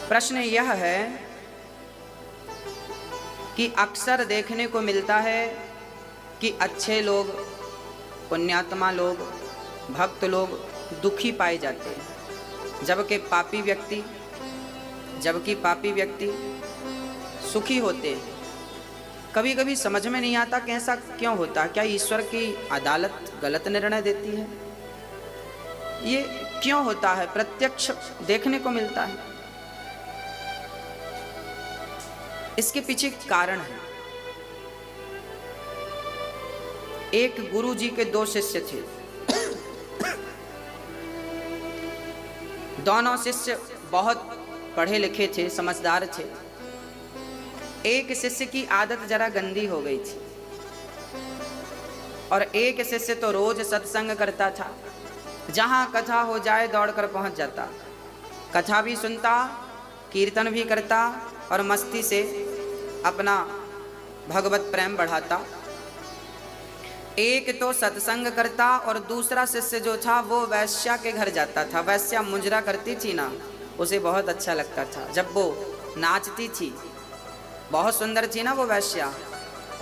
प्रश्न यह है कि अक्सर देखने को मिलता है कि अच्छे लोग, पुण्यात्मा लोग, भक्त लोग दुखी पाए जाते हैं, जबकि पापी व्यक्ति सुखी होते हैं। कभी कभी समझ में नहीं आता कि ऐसा क्यों होता है। क्या ईश्वर की अदालत गलत निर्णय देती है? ये क्यों होता है? प्रत्यक्ष देखने को मिलता है। इसके पीछे कारण है। एक गुरु जी के 2 शिष्य थे। दोनों शिष्य बहुत पढ़े लिखे थे, समझदार थे। एक शिष्य की आदत जरा गंदी हो गई थी और एक शिष्य तो रोज सत्संग करता था। जहां कथा हो जाए दौड़कर पहुंच जाता, कथा भी सुनता, कीर्तन भी करता और मस्ती से अपना भगवत प्रेम बढ़ाता। एक तो सत्संग करता और दूसरा शिष्य जो था वो वैश्या के घर जाता था। वैश्या मुंजरा करती थी ना, उसे बहुत अच्छा लगता था। जब वो नाचती थी, बहुत सुंदर थी ना वो वैश्या,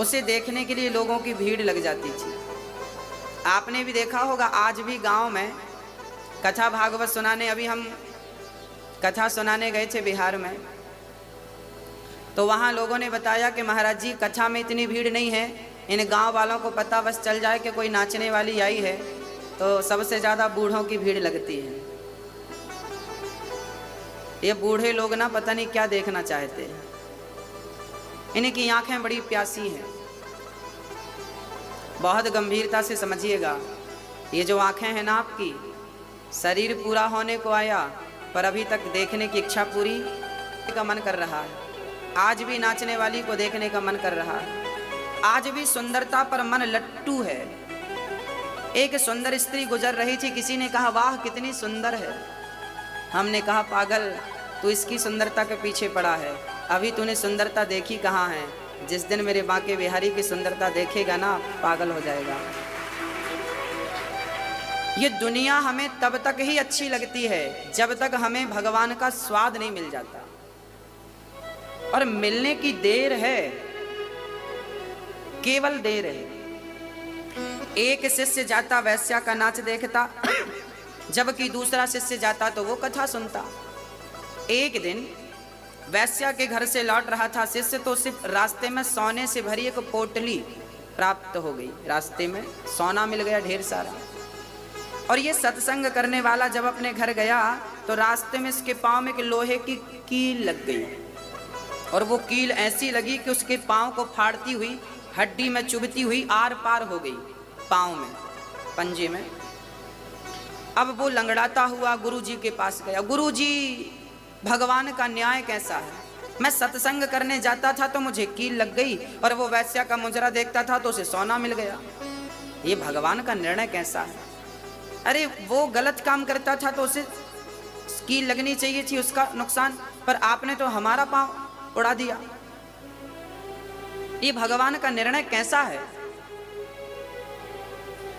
उसे देखने के लिए लोगों की भीड़ लग जाती थी। आपने भी देखा होगा, आज भी गांव में कथा भागवत सुनाने, अभी हम कथा सुनाने गए थे बिहार में, तो वहाँ लोगों ने बताया कि महाराज जी कथा में इतनी भीड़ नहीं है, इन गांव वालों को पता बस चल जाए कि कोई नाचने वाली आई है तो सबसे ज़्यादा बूढ़ों की भीड़ लगती है। ये बूढ़े लोग ना पता नहीं क्या देखना चाहते हैं, इनकी आंखें बड़ी प्यासी हैं। बहुत गंभीरता से समझिएगा, ये जो आंखें हैं ना आपकी, शरीर पूरा होने को आया पर अभी तक देखने की इच्छा पूरी का मन कर रहा है। आज भी नाचने वाली को देखने का मन कर रहा है। आज भी सुंदरता पर मन लट्टू है। एक सुंदर स्त्री गुजर रही थी, किसी ने कहा वाह कितनी सुंदर है। हमने कहा पागल, तू इसकी सुंदरता के पीछे पड़ा है, अभी तूने सुंदरता देखी कहाँ है। जिस दिन मेरे बांके बिहारी की सुंदरता देखेगा ना, पागल हो जाएगा। ये दुनिया हमें तब तक ही अच्छी लगती है जब तक हमें भगवान का स्वाद नहीं मिल जाता, और मिलने की देर है, केवल देर है। एक शिष्य जाता वैश्या का नाच देखता, जबकि दूसरा शिष्य जाता तो वो कथा सुनता। एक दिन वैश्या के घर से लौट रहा था शिष्य, तो सिर्फ रास्ते में सोने से भरी एक पोटली प्राप्त हो गई। रास्ते में सोना मिल गया ढेर सारा। और ये सत्संग करने वाला जब अपने घर गया तो रास्ते में इसके पांव में एक लोहे की कील लग गई, और वो कील ऐसी लगी कि उसके पांव को फाड़ती हुई, हड्डी में चुभती हुई आर पार हो गई पांव में, पंजे में। अब वो लंगड़ाता हुआ गुरु जी के पास गया। गुरु जी, भगवान का न्याय कैसा है? मैं सत्संग करने जाता था तो मुझे कील लग गई, और वो वैश्या का मुजरा देखता था तो उसे सोना मिल गया। ये भगवान का निर्णय कैसा है? अरे वो गलत काम करता था तो उसे कील लगनी चाहिए थी, उसका नुकसान, पर आपने तो हमारा पांव उड़ा दिया। ये भगवान का निर्णय कैसा है?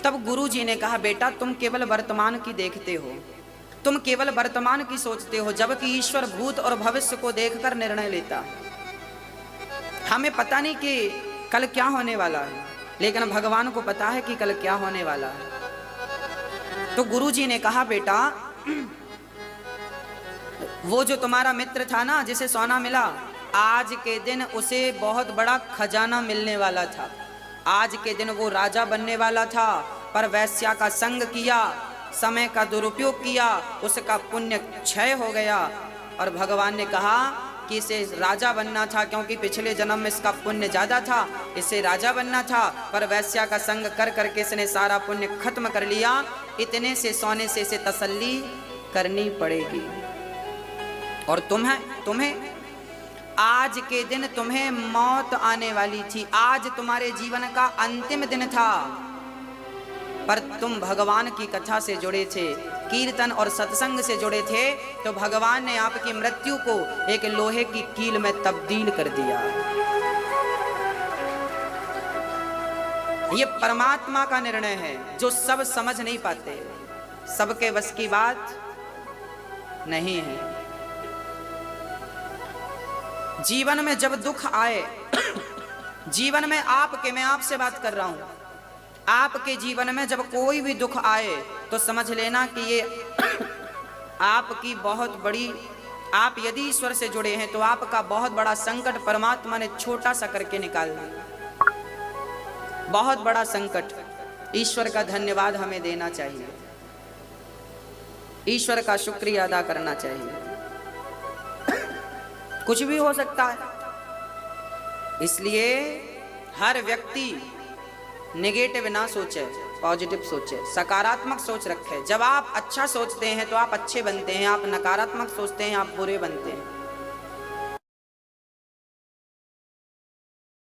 तब गुरु जी ने कहा, बेटा तुम केवल वर्तमान की देखते हो, तुम केवल वर्तमान की सोचते हो, जबकि ईश्वर भूत और भविष्य को देखकर निर्णय लेता। हमें पता नहीं कि कल क्या होने वाला है, लेकिन भगवान को पता है कि कल क्या होने वाला है। तो गुरु जी ने कहा, बेटा वो जो तुम्हारा मित्र था ना जिसे सोना मिला, आज के दिन उसे बहुत बड़ा खजाना मिलने वाला था। आज के दिन वो राजा बनने वाला था, पर वैश्या का संग किया, समय का दुरुपयोग किया, उसका पुण्य क्षय हो गया। और भगवान ने कहा कि इसे राजा बनना था, क्योंकि पिछले जन्म में इसका पुण्य ज़्यादा था, इसे राजा बनना था, पर वैश्या का संग कर करके इसने सारा पुण्य खत्म कर लिया। इतने से सोने से इसे तसल्ली करनी पड़ेगी। और तुम्हें आज के दिन तुम्हें मौत आने वाली थी, आज तुम्हारे जीवन का अंतिम दिन था, पर तुम भगवान की कथा से जुड़े थे, कीर्तन और सत्संग से जुड़े थे, तो भगवान ने आपकी मृत्यु को एक लोहे की कील में तब्दील कर दिया। ये परमात्मा का निर्णय है जो सब समझ नहीं पाते, सबके बस की बात नहीं है। जीवन में जब दुख आए, जीवन में आपके, मैं आपसे बात कर रहा हूं, आपके जीवन में जब कोई भी दुख आए तो समझ लेना कि ये आपकी बहुत बड़ी, आप यदि ईश्वर से जुड़े हैं तो आपका बहुत बड़ा संकट परमात्मा ने छोटा सा करके निकाल दिया। बहुत बड़ा संकट। ईश्वर का धन्यवाद हमें देना चाहिए, ईश्वर का शुक्रिया अदा करना चाहिए। कुछ भी हो सकता है, इसलिए हर व्यक्ति नेगेटिव ना सोचे, पॉजिटिव सोचे, सकारात्मक सोच रखे। जब आप अच्छा सोचते हैं तो आप अच्छे बनते हैं, आप नकारात्मक सोचते हैं आप बुरे बनते हैं।